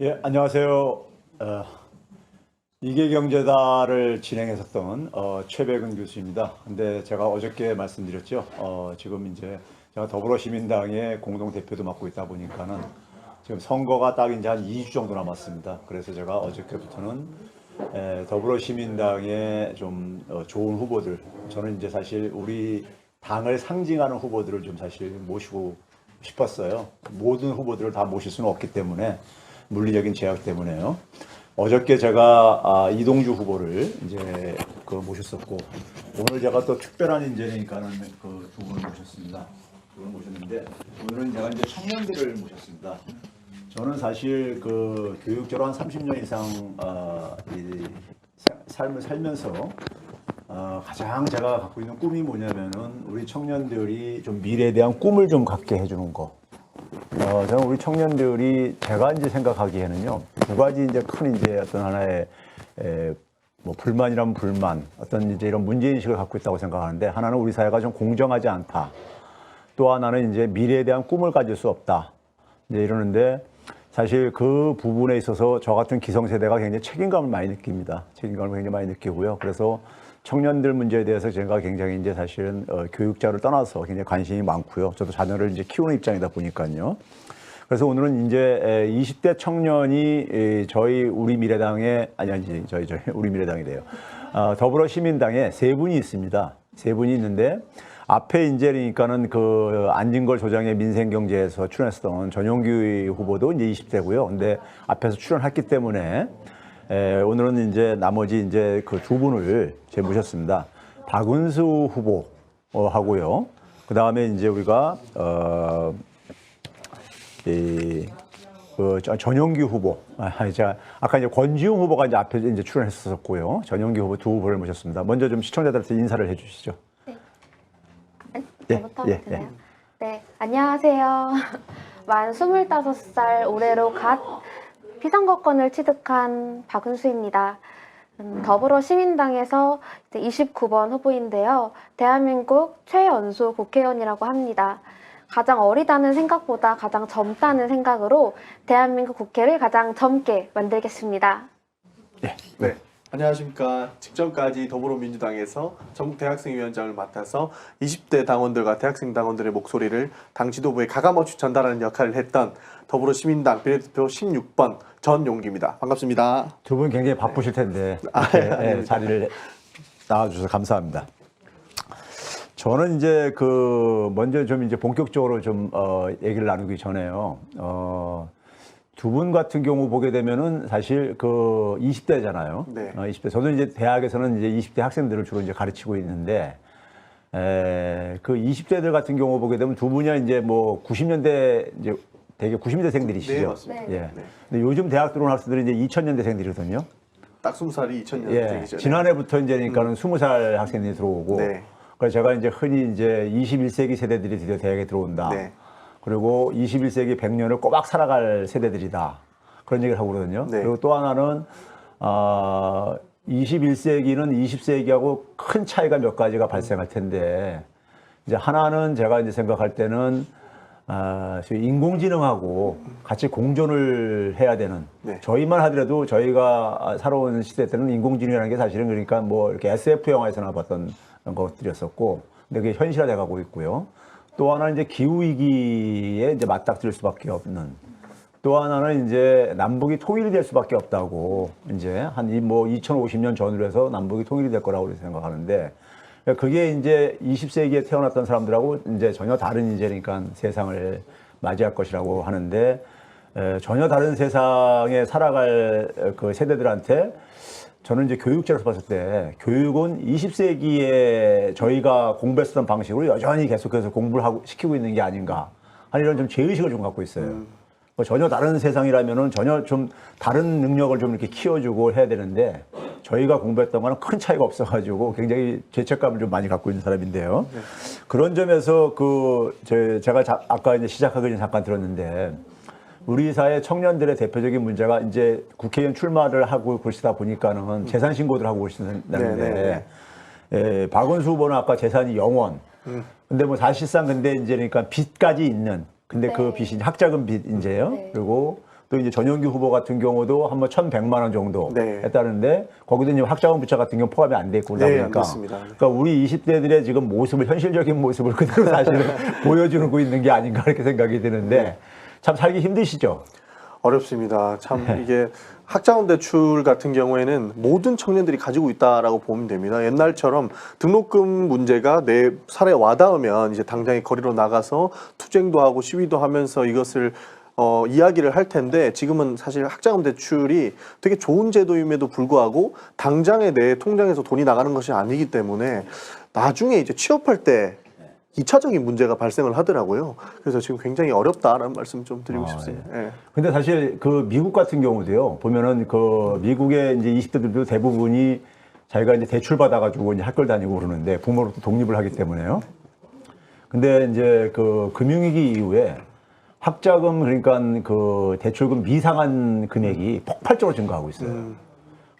예, 안녕하세요. 이계경제다를 진행했었던 최백은 교수입니다. 근데 제가 어저께 말씀드렸죠. 지금 이제 제가 더불어시민당의 공동대표도 맡고 있다 보니까는 지금 선거가 딱 이제 한 2주 정도 남았습니다. 그래서 제가 어저께부터는 더불어시민당의 좀 좋은 후보들, 저는 이제 사실 우리 당을 상징하는 후보들을 좀 사실 모시고 싶었어요. 모든 후보들을 다 모실 수는 없기 때문에, 물리적인 제약 때문에요. 어저께 제가 이동주 후보를 이제 모셨었고, 오늘 제가 또 특별한 인재니까는 그 두 분을 모셨습니다. 두 분을 모셨는데, 오늘은 제가 이제 청년들을 모셨습니다. 저는 사실 그 교육적으로 한 30년 이상 이 삶을 살면서 가장 제가 갖고 있는 꿈이 뭐냐면은 우리 청년들이 좀 미래에 대한 꿈을 좀 갖게 해주는 거. 저는 우리 청년들이 제가 이제 생각하기에는요, 두 가지 이제 큰 이제 어떤 하나의 뭐 불만이라면 불만, 어떤 이제 이런 문제인식을 갖고 있다고 생각하는데, 하나는 우리 사회가 좀 공정하지 않다. 또 하나는 이제 미래에 대한 꿈을 가질 수 없다. 이제 이러는데, 사실 그 부분에 있어서 저 같은 기성세대가 굉장히 책임감을 많이 느낍니다. 책임감을 굉장히 많이 느끼고요. 그래서 청년들 문제에 대해서 제가 굉장히 이제 사실은 교육자를 떠나서 굉장히 관심이 많고요. 저도 자녀를 이제 키우는 입장이다 보니까요. 그래서 오늘은 이제 20대 청년이 저희 우리 미래당에 저희 우리 미래당이래요. 더불어시민당에 세 분이 있습니다. 세 분이 있는데 앞에 이제 그러니까는 그 안진걸 소장의 민생경제에서 출연했던 전용기 후보도 이제 20대고요. 근데 앞에서 출연했기 때문에 오늘은 이제 나머지 이제 그 두 분을 제가 모셨습니다. 박은수 후보 하고요. 그 다음에 이제 우리가 전용기 후보, 제가 아까 이제 권지웅 후보가 이제 앞에 이제 출연했었고요. 전용기 후보 두 후보를 모셨습니다. 먼저 좀 시청자들한테 인사를 해주시죠. 저부터 하면 되나요? 네, 안녕하세요. 만 25살 올해로 갓 피선거권을 취득한 박은수입니다. 더불어시민당에서 29번 후보인데요. 대한민국 최연소 국회의원이라고 합니다. 가장 어리다는 생각보다 가장 젊다는 생각으로 대한민국 국회를 가장 젊게 만들겠습니다. 네. 안녕하십니까. 직전까지 더불어민주당에서 전국대학생위원장을 맡아서 20대 당원들과 대학생 당원들의 목소리를 당 지도부에 가감없이 전달하는 역할을 했던 더불어시민당 비례대표 16번 전용기입니다. 반갑습니다. 두 분 굉장히 바쁘실 텐데 이렇게 자리를 나와주셔서 감사합니다. 저는 이제 먼저 좀 이제 본격적으로 좀 얘기를 나누기 전에요. 두 분 같은 경우 보게 되면은 사실 20대잖아요. 네. 20대. 저도 이제 대학에서는 이제 20대 학생들을 주로 이제 가르치고 있는데, 그 20대들 같은 경우 보게 되면 두 분이 이제 뭐 90년대 이제 되게 90년대생들이시죠. 네, 맞습니다. 예. 네. 근데 요즘 대학 들어온 학생들은 이제 2000년대생들이거든요. 딱 20살이 2000년생이죠. 예. 지난해부터 이제니까는 20살 학생들이 들어오고, 네. 그래서 제가 이제 흔히 이제 21세기 세대들이 드디어 대학에 들어온다. 네. 그리고 21세기 100년을 꼬박 살아갈 세대들이다. 그런 얘기를 하거든요. 네. 그리고 또 하나는 21세기는 20세기하고 큰 차이가 몇 가지가 발생할 텐데, 이제 하나는 제가 이제 생각할 때는 인공지능하고 같이 공존을 해야 되는, 네. 저희만 하더라도 저희가 살아온 시대 때는 인공지능이라는 게 사실은 그러니까 뭐 이렇게 SF 영화에서나 봤던 것들이었었고, 근데 그게 현실화돼 가고 있고요. 또 하나는 이제 기후위기에 이제 맞닥뜨릴 수밖에 없는, 또 하나는 이제 남북이 통일이 될 수밖에 없다고, 이제 한 2050년 전후로 해서 남북이 통일이 될 거라고 생각하는데, 그게 이제 20세기에 태어났던 사람들하고 이제 전혀 다른 이제니까 세상을 맞이할 것이라고 하는데, 전혀 다른 세상에 살아갈 그 세대들한테 저는 이제 교육자로서 봤을 때 교육은 20세기에 저희가 공부했었던 방식으로 여전히 계속해서 공부를 시키고 있는 게 아닌가 하는 이런 좀 죄의식을 좀 갖고 있어요. 전혀 다른 세상이라면은 전혀 좀 다른 능력을 좀 이렇게 키워주고 해야 되는데, 저희가 공부했던 거는 큰 차이가 없어가지고 굉장히 죄책감을 좀 많이 갖고 있는 사람인데요. 네. 그런 점에서 제가 아까 이제 시작하기 전에 잠깐 들었는데, 우리 사회 청년들의 대표적인 문제가 이제 국회의원 출마를 하고 그러시다 보니까는 재산 신고를 하고 그러신다는데, 박은수 후보는 아까 재산이 0원. 근데 뭐 사실상 근데 이제 그러니까 빚까지 있는, 근데 그 빚이 학자금 빚 이제요. 그리고 또 이제 전용기 후보 같은 경우도 한번 1,100만 원 정도 네. 했다는데 거기도 이제 학자금 부채 같은 경우 포함이 안 돼 있고 그러다 네, 보니까 안 됐습니다. 그러니까 우리 20대들의 지금 모습을 현실적인 모습을 그대로 사실은 보여주고 있는 게 아닌가 이렇게 생각이 드는데 참 살기 힘드시죠? 어렵습니다. 참 이게 학자금 대출 같은 경우에는 모든 청년들이 가지고 있다라고 보면 됩니다. 옛날처럼 등록금 문제가 내 살에 와닿으면 이제 당장에 거리로 나가서 투쟁도 하고 시위도 하면서 이것을 이야기를 할 텐데 지금은 사실 학자금 대출이 되게 좋은 제도임에도 불구하고 당장에 내 통장에서 돈이 나가는 것이 아니기 때문에 나중에 이제 취업할 때 2차적인 문제가 발생을 하더라고요. 그래서 지금 굉장히 어렵다라는 말씀 좀 드리고 싶습니다. 예. 근데 사실 그 미국 같은 경우도요, 보면은 그 미국의 이제 20대들도 대부분이 자기가 이제 대출 받아가지고 이제 학교를 다니고 그러는데 부모로부터 독립을 하기 때문에요. 근데 이제 그 금융위기 이후에 학자금 그러니까 그 대출금 미상한 금액이 폭발적으로 증가하고 있어요.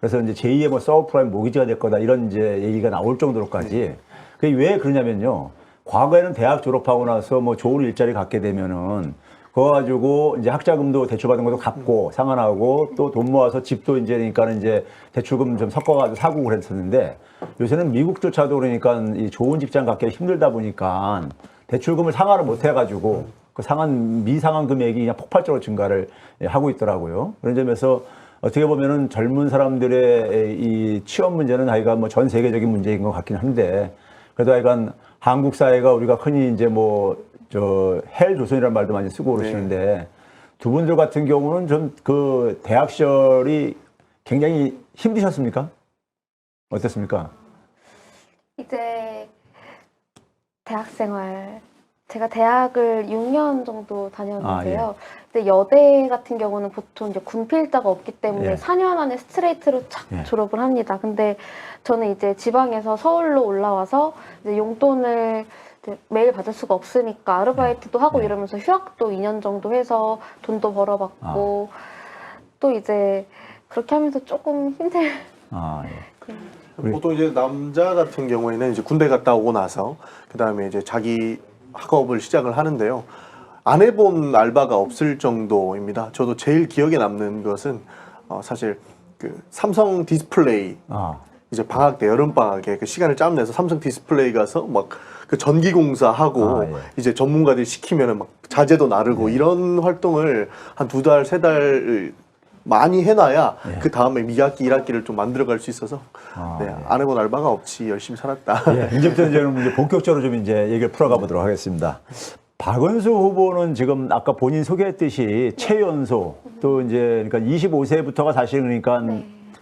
그래서 이제 제2의 뭐 서브프라임 모기지가 될 거다 이런 이제 얘기가 나올 정도로까지. 그게 왜 그러냐면요. 과거에는 대학 졸업하고 나서 뭐 좋은 일자리 갖게 되면은 그거 가지고 이제 학자금도 대출받은 것도 갚고 상환하고 또 돈 모아서 집도 이제 그러니까는 이제 대출금 좀 섞어가지고 사고 그랬었는데 요새는 미국조차도 그러니까 이 좋은 직장 갖기가 힘들다 보니까 대출금을 상환을 못 해가지고 그 상한 미상한 금액이 그냥 폭발적으로 증가를 하고 있더라고요. 그런 점에서 어떻게 보면은 젊은 사람들의 이 취업 문제는 하여간 뭐 전 세계적인 문제인 것 같긴 한데 그래도 하여간 한국 사회가 우리가 흔히 이제 뭐 저 헬 조선이라는 말도 많이 쓰고 그러시는데 두 분들 같은 경우는 좀 그 대학 시절이 굉장히 힘드셨습니까? 어땠습니까? 이제 대학생활 제가 대학을 6년 정도 다녔는데요. 근데 여대 같은 경우는 보통 이제 군필자가 없기 때문에 예. 4년 안에 스트레이트로 착 예. 졸업을 합니다. 근데 저는 이제 지방에서 서울로 올라와서 이제 용돈을 이제 매일 받을 수가 없으니까 아르바이트도 하고 예. 이러면서 휴학도 2년 정도 해서 돈도 벌어봤고 또 이제 그렇게 하면서 조금 힘들. 아, 예. 우리- 보통 이제 남자 같은 경우에는 이제 군대 갔다 오고 나서 그 다음에 이제 자기 학업을 시작을 하는데요. 안 해본 알바가 없을 정도입니다. 저도 제일 기억에 남는 것은 사실 그 삼성 디스플레이 아, 이제 방학 때 여름 방학에 그 시간을 짬내서 삼성 디스플레이 가서 막 그 전기공사 하고 예. 이제 전문가들이 시키면은 막 자재도 나르고 이런 활동을 한 2달, 3달 많이 해놔야 그 다음에 2학기, 1학기를 좀 만들어갈 수 있어서 네, 안 해본 알바가 없이 열심히 살았다. 예. 이제부터 이제 본격적으로 좀 이제 얘기를 풀어가 보도록 하겠습니다. 박은수 후보는 지금 아까 본인 소개했듯이 최연소 또 이제 그러니까 25세부터가 사실 그러니까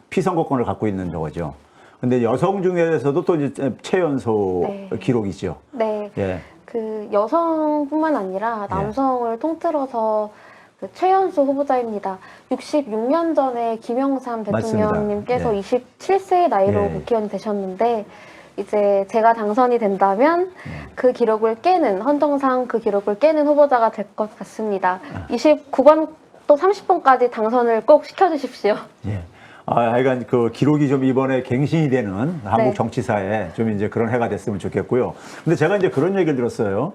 피선거권을 갖고 있는 거죠. 근데 여성 중에서도 또 이제 최연소 네. 기록이죠. 네. 예. 그 여성뿐만 아니라 남성을 통틀어서 그 최연소 후보자입니다. 66년 전에 김영삼 맞습니다. 대통령님께서 예. 27세의 나이로 예. 국회의원이 되셨는데 이제 제가 당선이 된다면 그 기록을 깨는 헌정상 그 기록을 깨는 후보자가 될 것 같습니다. 29번 또 30번까지 당선을 꼭 시켜주십시오. 예. 하여간 그 기록이 좀 이번에 갱신이 되는 한국 네. 정치사에 좀 이제 그런 해가 됐으면 좋겠고요. 근데 제가 이제 그런 얘기를 들었어요.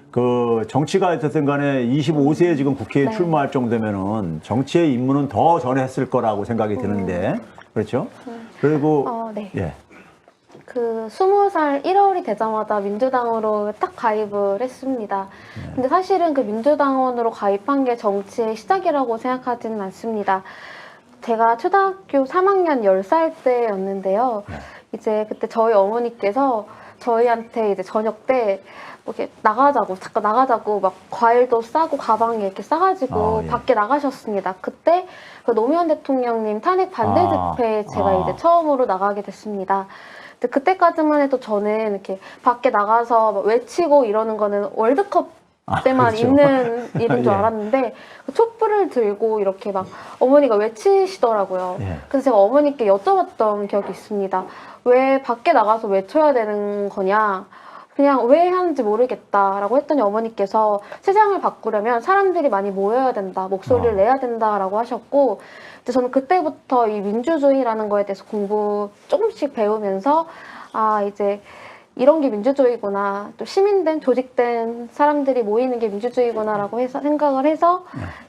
그 정치가 어쨌든 간에 25세에 지금 국회에 출마할 정도면은 정치의 입문은 더 전에 했을 거라고 생각이 드는데 그렇죠? 그리고 네. 예. 그 20살 1월이 되자마자 민주당으로 딱 가입을 했습니다. 근데 사실은 그 민주당원으로 가입한 게 정치의 시작이라고 생각하지는 않습니다. 제가 초등학교 3학년 10살 때였는데요. 이제 그때 저희 어머니께서 저희한테 이제 저녁 때 뭐 이렇게 나가자고, 잠깐 나가자고 막 과일도 싸고 가방에 이렇게 싸가지고 예. 밖에 나가셨습니다. 그때 그 노무현 대통령님 탄핵 반대 집회에 제가 이제 처음으로 나가게 됐습니다. 근데 그때까지만 해도 저는 이렇게 밖에 나가서 막 외치고 이러는 거는 월드컵 때만 그렇죠. 있는 일인 줄 예. 알았는데 그 촛불을 들고 이렇게 막 어머니가 외치시더라고요. 예. 그래서 제가 어머니께 여쭤봤던 기억이 있습니다. 왜 밖에 나가서 외쳐야 되는 거냐? 그냥 왜 하는지 모르겠다라고 했더니 어머니께서 세상을 바꾸려면 사람들이 많이 모여야 된다, 목소리를 내야 된다라고 하셨고, 근데 저는 그때부터 이 민주주의라는 거에 대해서 공부 조금씩 배우면서 이제 이런 게 민주주의구나, 또 시민된 조직된 사람들이 모이는 게 민주주의구나라고 해서 생각을 해서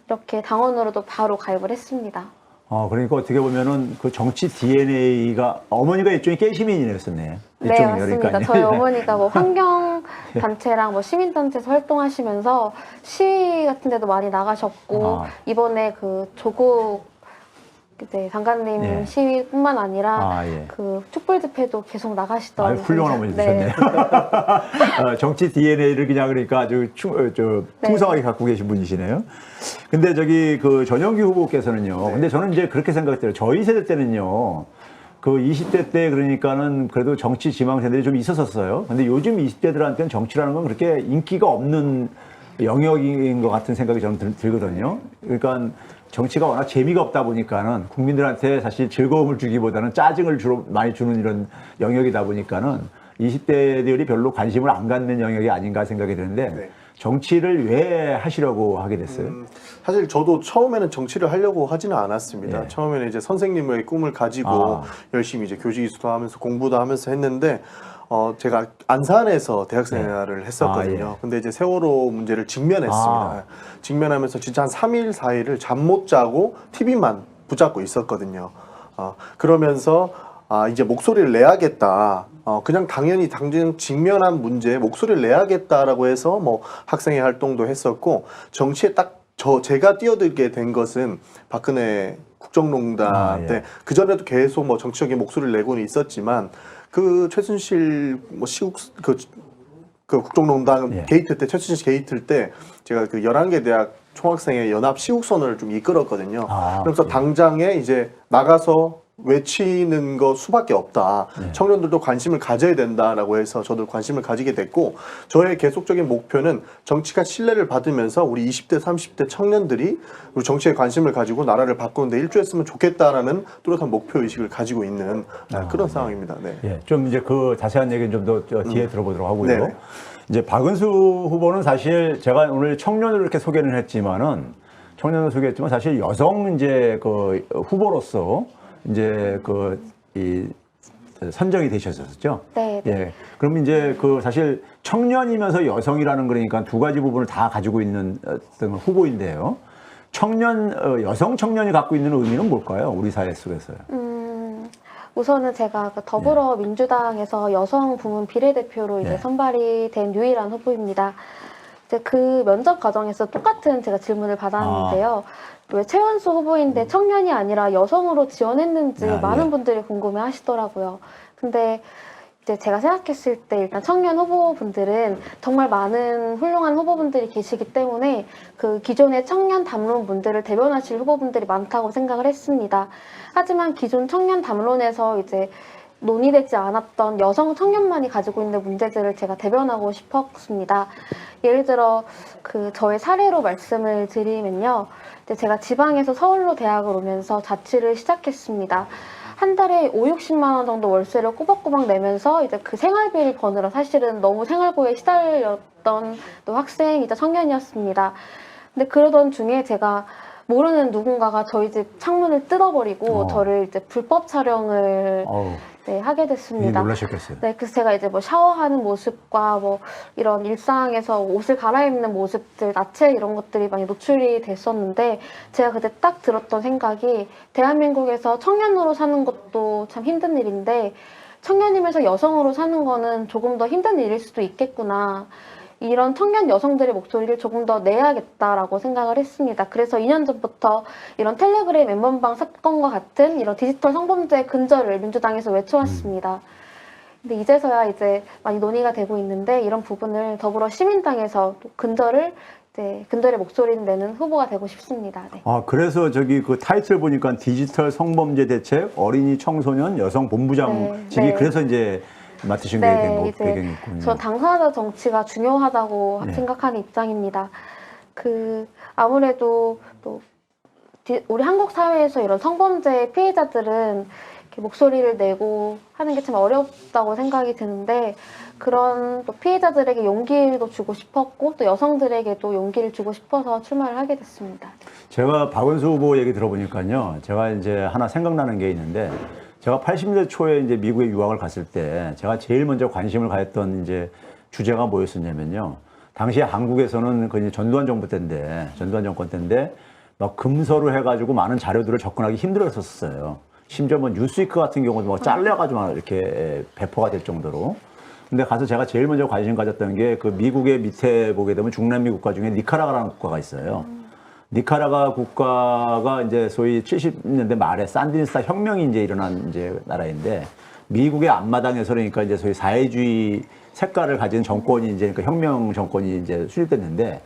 이렇게 당원으로도 바로 가입을 했습니다. 그러니까 어떻게 보면은 그 정치 DNA가 어머니가 일종의 깨시민이었었네. 네, 맞습니다. 저희 어머니가 뭐 환경 단체랑 뭐 시민 단체에서 활동하시면서 시위 같은 데도 많이 나가셨고 이번에 그 조국 장관님 예. 시위뿐만 아니라 예. 그 촛불 집회도 계속 나가시던 훌륭한 어머니 네. 되셨네요. 정치 DNA를 그냥 그러니까 아주 풍성하게 갖고 계신 분이시네요. 근데 저기 그 전영기 후보께서는요. 근데 저는 이제 그렇게 생각해요. 저희 세대 때는요. 그 20대 때 그러니까는 그래도 정치 지망생들이 좀 있었었어요. 근데 요즘 20대들한테는 정치라는 건 그렇게 인기가 없는 영역인 것 같은 생각이 저는 들거든요. 그러니까 정치가 워낙 재미가 없다 보니까는 국민들한테 사실 즐거움을 주기보다는 짜증을 주로 많이 주는 이런 영역이다 보니까는 20대들이 별로 관심을 안 갖는 영역이 아닌가 생각이 드는데 네. 정치를 왜 하시려고 하게 됐어요? 사실 저도 처음에는 정치를 하려고 하지는 않았습니다. 예. 처음에는 이제 선생님의 꿈을 가지고 열심히 이제 교직 이수도 하면서 공부도 하면서 했는데 제가 안산에서 대학 생활을 했었거든요. 예. 근데 이제 세월호 문제를 직면했습니다. 직면하면서 진짜 한 3일, 4일을 잠 못 자고 TV만 붙잡고 있었거든요. 그러면서 이제 목소리를 내야겠다. 그냥 당연히 당장 직면한 문제에 목소리를 내야겠다라고 해서 뭐 학생회 활동도 했었고 정치에 딱 제가 뛰어들게 된 것은 박근혜 국정농단 때 그전에도 계속 뭐 정치적인 목소리를 내고는 있었지만 그 최순실 뭐 그 국정농단 게이트 때 최순실 게이트 때 제가 그 11개 대학 총학생회 연합 시국선을 좀 이끌었거든요. 그래서 당장에 이제 나가서 외치는 거 수밖에 없다. 청년들도 관심을 가져야 된다라고 해서 저도 관심을 가지게 됐고 저의 계속적인 목표는 정치가 신뢰를 받으면서 우리 20대, 30대 청년들이 우리 정치에 관심을 가지고 나라를 바꾸는데 일조했으면 좋겠다라는 뚜렷한 목표 의식을 가지고 있는 그런 상황입니다. 네. 예, 좀 이제 그 자세한 얘기는 좀 더 뒤에 들어보도록 하고요. 네네. 이제 박은수 후보는 사실 제가 오늘 청년을 이렇게 소개는 했지만은 청년을 소개했지만 사실 여성 이제 그 후보로서 이제 이 선정이 되셨었죠. 네. 예. 그럼 이제 그 사실 청년이면서 여성이라는 거니까 두 가지 부분을 다 가지고 있는 어떤 후보인데요. 여성 청년이 갖고 있는 의미는 뭘까요? 우리 사회 속에서요. 우선은 제가 그 더불어민주당에서 여성 부문 비례대표로 이제 선발이 된 유일한 후보입니다. 이제 그 면접 과정에서 똑같은 제가 질문을 받았는데요. 왜 최연소 후보인데 청년이 아니라 여성으로 지원했는지 많은 분들이 궁금해 하시더라고요. 근데 이제 제가 생각했을 때 일단 청년 후보분들은 정말 많은 훌륭한 후보분들이 계시기 때문에 그 기존의 청년 담론분들을 대변하실 후보분들이 많다고 생각을 했습니다. 하지만 기존 청년 담론에서 이제 논의되지 않았던 여성 청년만이 가지고 있는 문제들을 제가 대변하고 싶었습니다. 예를 들어 저의 사례로 말씀을 드리면요. 제가 지방에서 서울로 대학을 오면서 자취를 시작했습니다. 한 달에 50~60만 원 정도 월세를 꼬박꼬박 내면서 이제 그 생활비를 버느라 사실은 너무 생활고에 시달렸던 또 학생이자 청년이었습니다. 근데 그러던 중에 제가 모르는 누군가가 저희 집 창문을 뜯어버리고 저를 이제 불법 촬영을 하게 됐습니다. 놀라셨겠어요. 네, 그래서 제가 이제 뭐 샤워하는 모습과 뭐 이런 일상에서 옷을 갈아입는 모습들, 나체 이런 것들이 많이 노출이 됐었는데 제가 그때 딱 들었던 생각이 대한민국에서 청년으로 사는 것도 참 힘든 일인데 청년이면서 여성으로 사는 거는 조금 더 힘든 일일 수도 있겠구나. 이런 청년 여성들의 목소리를 조금 더 내야겠다라고 생각을 했습니다. 그래서 2년 전부터 이런 텔레그램 엠번방 사건과 같은 이런 디지털 성범죄 근절을 민주당에서 외쳐왔습니다. 근데 이제서야 이제 많이 논의가 되고 있는데 이런 부분을 더불어 시민당에서 또 근절의 목소리를 내는 후보가 되고 싶습니다. 네. 그래서 저기 그 타이틀 보니까 디지털 성범죄 대책 어린이 청소년 여성 본부장직이 그래서 이제 맡으신 게 된 배경이 있군요. 저 당사자 정치가 중요하다고 생각하는 입장입니다. 아무래도 또 우리 한국 사회에서 이런 성범죄 피해자들은 이렇게 목소리를 내고 하는 게 참 어렵다고 생각이 드는데 그런 또 피해자들에게 용기도 주고 싶었고 또 여성들에게도 용기를 주고 싶어서 출마를 하게 됐습니다. 제가 박은수 후보 얘기 들어보니까요. 제가 이제 하나 생각나는 게 있는데 제가 80년대 초에 이제 미국에 유학을 갔을 때 제가 제일 먼저 관심을 가졌던 이제 주제가 뭐였었냐면요. 당시에 한국에서는 그 이제 전두환 정부 때인데, 전두환 정권 때인데 막 금서로 해가지고 많은 자료들을 접근하기 힘들었었어요. 심지어 뭐 뉴스위크 같은 경우도 뭐 잘려가지고 막 이렇게 배포가 될 정도로. 근데 가서 제가 제일 먼저 관심 가졌던 게 그 미국의 밑에 보게 되면 중남미 국가 중에 니카라과라는 국가가 있어요. 니카라과 국가가 이제 소위 70년대 말에 산디니스타 혁명이 이제 일어난 이제 나라인데 미국의 앞마당에서 그러니까 이제 소위 사회주의 색깔을 가진 정권이 이제 그러니까 혁명 정권이 이제 수립됐는데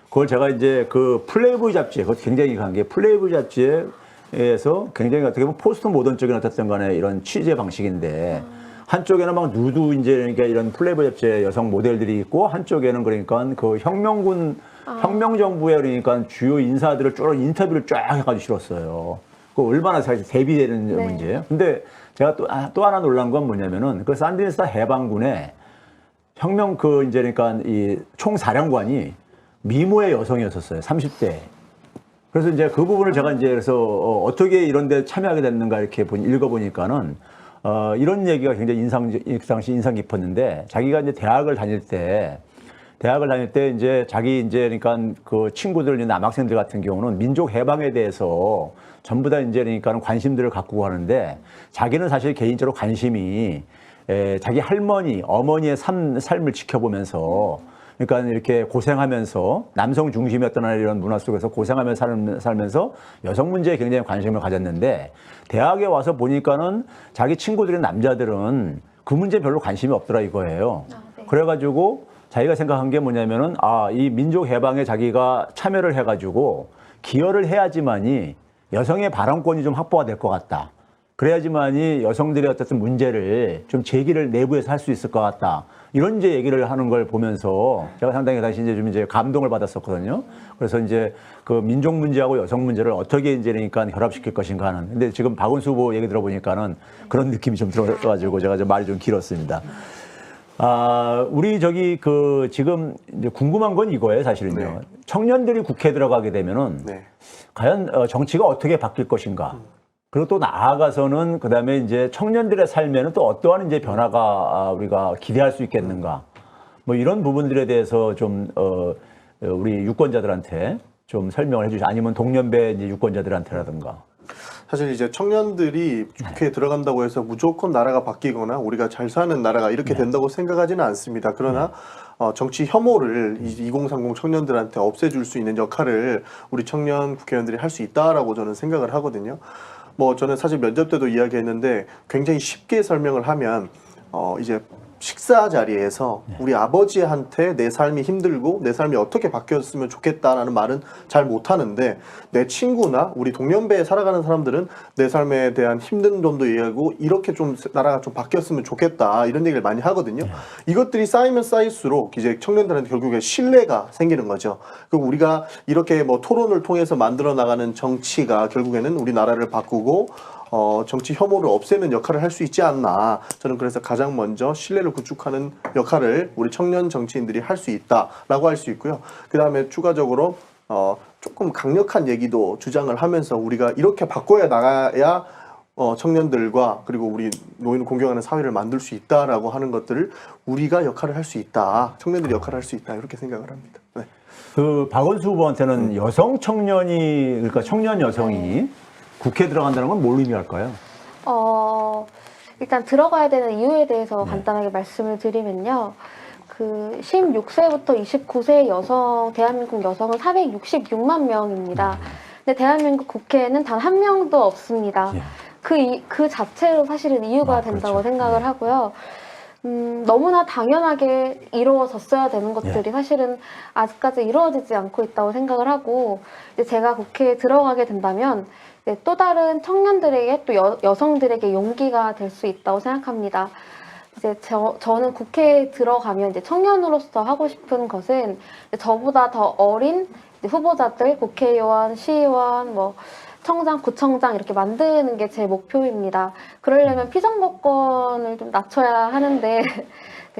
그걸 제가 이제 그 플레이보이 잡지에 그것도 굉장히 강한 게 플레이보이 잡지에서 굉장히 어떻게 보면 포스트 모던적인 어쨌든 간에 이런 취재 방식인데 한쪽에는 막 누드 이제 그러니까 이런 플레이보이 잡지의 여성 모델들이 있고 한쪽에는 그러니까 그 혁명군 혁명 정부의 그러니까 주요 인사들을 쭉 인터뷰를 쫙 해가지고 실었어요. 그 얼마나 사실 대비되는 네. 문제예요. 근데 제가 또 하나 놀란 건 뭐냐면은 그 산디니스타 해방군의 혁명 그 이제 그러니까 이 총사령관이 미모의 여성이었었어요. 30대. 그래서 이제 그 부분을 제가 이제 그래서 어떻게 이런 데 참여하게 됐는가 이렇게 읽어보니까는 이런 얘기가 굉장히 인상 깊었는데 자기가 이제 대학을 다닐 때 이제 자기 이제 그러니까 그 친구들 남학생들 같은 경우는 민족 해방에 대해서 전부 다 이제 그러니까 관심들을 갖고 하는데 자기는 사실 개인적으로 관심이 자기 할머니, 어머니의 삶을 지켜보면서 그러니까 이렇게 고생하면서 남성 중심이었던 이런 문화 속에서 고생하면서 살면서 여성 문제에 굉장히 관심을 가졌는데 대학에 와서 보니까는 자기 친구들인 남자들은 그 문제에 별로 관심이 없더라 이거예요. 네. 그래가지고 자기가 생각한 게 뭐냐면은 이 민족 해방에 자기가 참여를 해가지고 기여를 해야지만이 여성의 발언권이 좀 확보가 될 것 같다. 그래야지만이 여성들의 어떤 문제를 좀 제기를 내부에서 할 수 있을 것 같다. 이런 이제 얘기를 하는 걸 보면서 제가 상당히 다시 이제 좀 이제 감동을 받았었거든요. 그래서 이제 그 민족 문제하고 여성 문제를 어떻게 이제 그러니까 결합시킬 것인가 하는. 근데 지금 박은수 후보 얘기 들어보니까는 그런 느낌이 좀 들어가지고 제가 좀 말이 좀 길었습니다. 우리 지금 이제 궁금한 건 이거예요, 사실은요. 네. 청년들이 국회에 들어가게 되면은 네. 과연 정치가 어떻게 바뀔 것인가. 그리고 또 나아가서는 그다음에 이제 청년들의 삶에는 또 어떠한 이제 변화가 우리가 기대할 수 있겠는가. 뭐 이런 부분들에 대해서 좀 우리 유권자들한테 좀 설명을 해주시. 아니면 동년배 이제 유권자들한테라든가. 사실 이제 청년들이 국회에 들어간다고 해서 무조건 나라가 바뀌거나 우리가 잘 사는 나라가 이렇게 된다고 생각하지는 않습니다. 그러나 정치 혐오를 2030 청년들한테 없애줄 수 있는 역할을 우리 청년 국회의원들이 할 수 있다라고 저는 생각을 하거든요. 뭐 저는 사실 면접 때도 이야기했는데 굉장히 쉽게 설명을 하면 이제 식사 자리에서 우리 아버지한테 내 삶이 힘들고 내 삶이 어떻게 바뀌었으면 좋겠다라는 말은 잘 못하는데 내 친구나 우리 동년배에 살아가는 사람들은 내 삶에 대한 힘든 점도 얘기하고 이렇게 좀 나라가 좀 바뀌었으면 좋겠다 이런 얘기를 많이 하거든요. 이것들이 쌓이면 쌓일수록 이제 청년들한테 결국에 신뢰가 생기는 거죠. 그리고 우리가 이렇게 뭐 토론을 통해서 만들어 나가는 정치가 결국에는 우리나라를 바꾸고 정치 혐오를 없애는 역할을 할 수 있지 않나. 저는 그래서 가장 먼저 신뢰를 구축하는 역할을 우리 청년 정치인들이 할 수 있다라고 할 수 있고요. 그 다음에 추가적으로 조금 강력한 얘기도 주장을 하면서 우리가 이렇게 바꿔야 나가야 청년들과 그리고 우리 노인을 공경하는 사회를 만들 수 있다라고 하는 것들을 우리가 역할을 할 수 있다. 청년들이 역할을 할 수 있다. 이렇게 생각을 합니다. 네. 그 박원수 후보한테는 여성 청년이 그러니까 청년 여성이 국회에 들어간다는 건 뭘 의미할까요? 일단 들어가야 되는 이유에 대해서 간단하게 말씀을 드리면요. 그 16세부터 29세 여성, 대한민국 여성은 466만 명입니다. 근데 대한민국 국회에는 단 한 명도 없습니다. 그 자체로 사실은 이유가 된다고 그렇죠. 생각을 하고요. 너무나 당연하게 이루어졌어야 되는 것들이 사실은 아직까지 이루어지지 않고 있다고 생각을 하고, 이제 제가 국회에 들어가게 된다면 또 다른 청년들에게 또 여성들에게 용기가 될 수 있다고 생각합니다. 이제 저는 국회에 들어가면 이제 청년으로서 하고 싶은 것은 저보다 더 어린 후보자들, 국회의원, 시의원, 뭐 청장, 구청장 이렇게 만드는 게 제 목표입니다. 그러려면 피선거권을 좀 낮춰야 하는데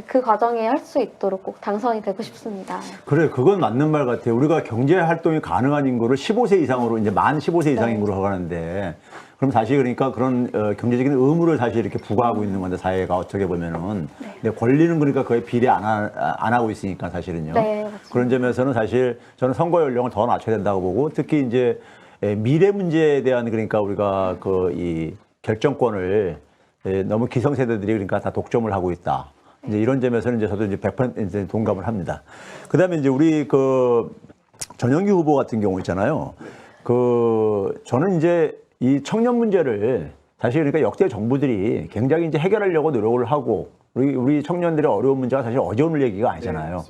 그 과정에 할 수 있도록 꼭 당선이 되고 싶습니다. 그래, 그건 맞는 말 같아요. 우리가 경제 활동이 가능한 인구를 15세 이상으로 이제 만 15세 이상 인구로 하는데 그럼 사실 그러니까 그런 경제적인 의무를 사실 이렇게 부과하고 있는 건데 사회가 어떻게 보면은 근데 권리는 그러니까 거의 비례 안 하고 있으니까 사실은요. 네, 맞습니다. 그런 점에서는 사실 저는 선거 연령을 더 낮춰야 된다고 보고 특히 이제 미래 문제에 대한 그러니까 우리가 그 이 결정권을 너무 기성세대들이 그러니까 다 독점을 하고 있다. 이제 이런 점에서는 이제 저도 이제 100% 이제 동감을 합니다. 그다음에 이제 우리 그 전영기 후보 같은 경우 있잖아요. 그 저는 이제 이 청년 문제를 사실 그러니까 역대 정부들이 굉장히 이제 해결하려고 노력을 하고 우리 청년들의 어려운 문제가 사실 어려운 얘기가 아니잖아요.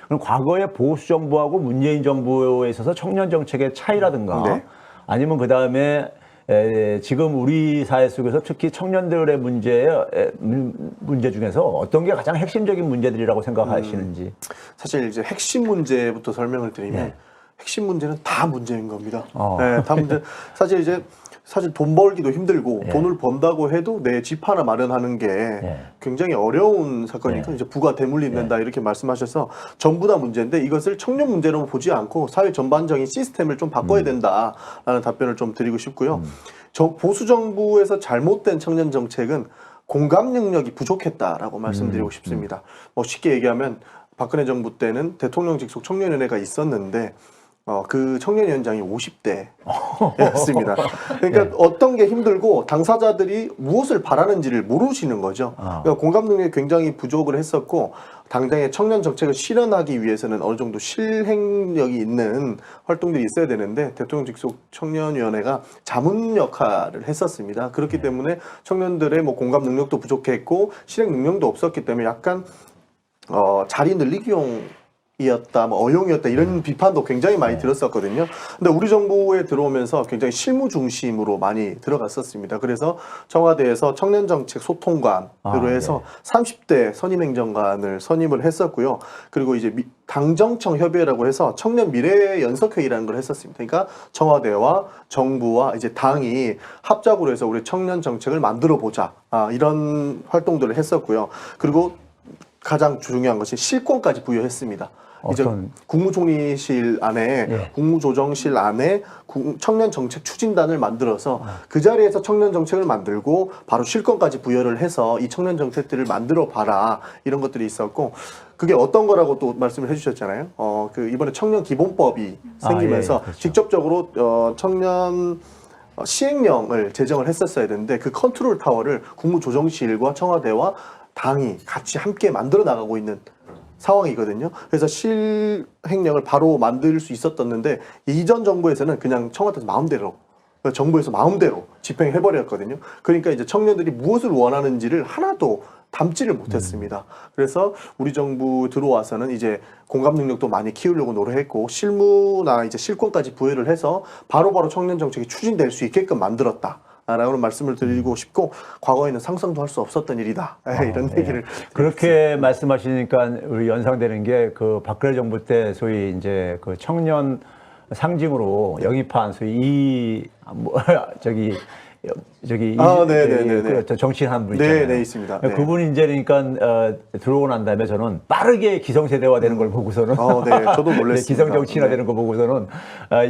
그럼 과거의 보수 정부하고 문재인 정부에 있어서 청년 정책의 차이라든가 네. 아니면 그 다음에 지금 우리 사회 속에서 특히 청년들의 문제 중에서 어떤 게 가장 핵심적인 문제들이라고 생각하시는지. 사실 이제 핵심 문제부터 설명을 드리면 네. 핵심 문제는 다 문제인 겁니다. 네, 다 문제. 사실 돈 벌기도 힘들고 예. 돈을 번다고 해도 내 집 하나 마련하는 게 예. 굉장히 어려운 사건이니까 예. 이제 부가 대물림된다 이렇게 말씀하셔서 전부 다 문제인데 이것을 청년 문제로 보지 않고 사회 전반적인 시스템을 좀 바꿔야 된다라는 답변을 좀 드리고 싶고요. 보수 정부에서 잘못된 청년 정책은 공감 능력이 부족했다라고 말씀드리고 싶습니다. 뭐 쉽게 얘기하면 박근혜 정부 때는 대통령 직속 청년위원회가 있었는데 그 청년위원장이 50대였습니다. 그러니까 어떤 게 힘들고 당사자들이 무엇을 바라는지를 모르시는 거죠. 그러니까 공감 능력이 굉장히 부족을 했었고 당장의 청년 정책을 실현하기 위해서는 어느 정도 실행력이 있는 활동들이 있어야 되는데 대통령 직속 청년위원회가 자문 역할을 했었습니다. 그렇기 때문에 청년들의 뭐 공감 능력도 부족했고 실행 능력도 없었기 때문에 약간 자리 늘리기용 이었다, 뭐 어용이었다 이런 비판도 굉장히 많이 들었었거든요. 근데 우리 정부에 들어오면서 굉장히 실무 중심으로 많이 들어갔었습니다. 그래서 청와대에서 청년정책 소통관으로 해서 30대 선임행정관을 선임을 했었고요. 그리고 이제 당정청 협의회라고 해서 청년 미래 연석회의라는 걸 했었습니다. 그러니까 청와대와 정부와 이제 당이 합작으로 해서 우리 청년 정책을 만들어 보자 이런 활동들을 했었고요. 그리고 가장 중요한 것이 실권까지 부여했습니다. 이제 국무총리실 안에 국무조정실 안에 청년 정책 추진단을 만들어서 그 자리에서 청년 정책을 만들고 바로 실권까지 부여를 해서 이 청년 정책들을 만들어 봐라 이런 것들이 있었고 그게 어떤 거라고 또 말씀을 해주셨잖아요. 그 이번에 청년 기본법이 생기면서 그렇죠. 직접적으로 청년 시행령을 제정을 했었어야 되는데 그 컨트롤 타워를 국무조정실과 청와대와 당이 같이 함께 만들어 나가고 있는 상황이거든요. 그래서 실행령을 바로 만들 수 있었었는데 이전 정부에서는 그냥 청와대에서 마음대로 정부에서 마음대로 집행해버렸거든요. 그러니까 이제 청년들이 무엇을 원하는지를 하나도 담지를 못했습니다. 그래서 우리 정부 들어와서는 이제 공감 능력도 많이 키우려고 노력했고 실무나 이제 실권까지 부여를 해서 바로바로 청년 정책이 추진될 수 있게끔 만들었다. 라고 말씀을 드리고 싶고 과거에는 상상도 할 수 없었던 일이다 이런 얘기를 그렇게 말씀하시니까 우리 연상되는 게 그 박근혜 정부 때 소위 이제 그 청년 상징으로 영입한 소위 정치인 한 분 있잖아요. 네, 있습니다. 네. 그분이 이제 그러니까 들어오고 난 다음에 저는 빠르게 기성세대화 되는 걸 보고서는 네, 저도 놀랐습니다. 기성 정치인화 되는 거 보고서는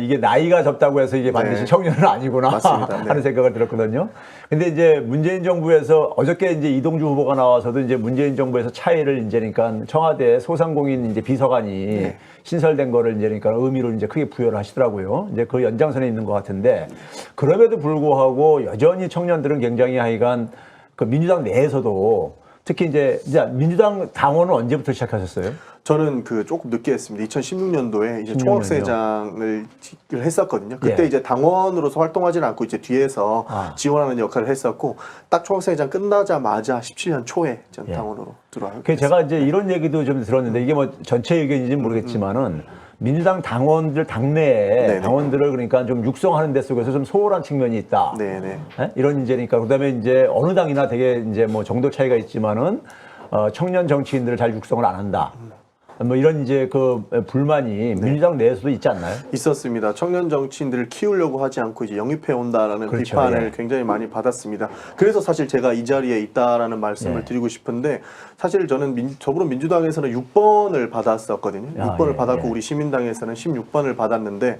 이게 나이가 적다고 해서 이게 반드시 청년은 아니구나 맞습니다. 하는 생각을 들었거든요. 근데 이제 문재인 정부에서 어저께 이제 이동주 후보가 나와서도 이제 문재인 정부에서 차이를 이제 그러니까 청와대 소상공인 이제 비서관이 신설된 거를 이제 그러니까 의미로 이제 크게 부여를 하시더라고요. 이제 그 연장선에 있는 것 같은데 그럼에도 불구하고 여전히 청년들은 굉장히 하여간 그 민주당 내에서도 특히 이제 민주당 당원은 언제부터 시작하셨어요? 저는 그 조금 늦게 했습니다. 2016년도에 이제 총학생회장을 했었거든요. 그때 이제 당원으로서 활동하지는 않고 이제 뒤에서 지원하는 역할을 했었고 딱 총학생회장 끝나자마자 17년 초에 전 당원으로 들어와요. 제가 이제 이런 얘기도 좀 들었는데 이게 뭐 전체 의견인지는 모르겠지만은 민주당 당원들 당내에 당원들을 그러니까 좀 육성하는 데 속에서 좀 소홀한 측면이 있다. 네네. 이런 이제니까 그다음에 이제 어느 당이나 되게 이제 뭐 정도 차이가 있지만은 청년 정치인들을 잘 육성을 안 한다. 뭐 이런 이제 그 불만이 민주당 내에서도 있지 않나요? 있었습니다. 청년 정치인들을 키우려고 하지 않고 이제 영입해 온다라는 비판을 굉장히 많이 받았습니다. 그래서 사실 제가 이 자리에 있다라는 말씀을 드리고 싶은데 사실 저는 더불어민주당에서는 6번을 받았었거든요. 6번을 받았고 우리 시민당에서는 16번을 받았는데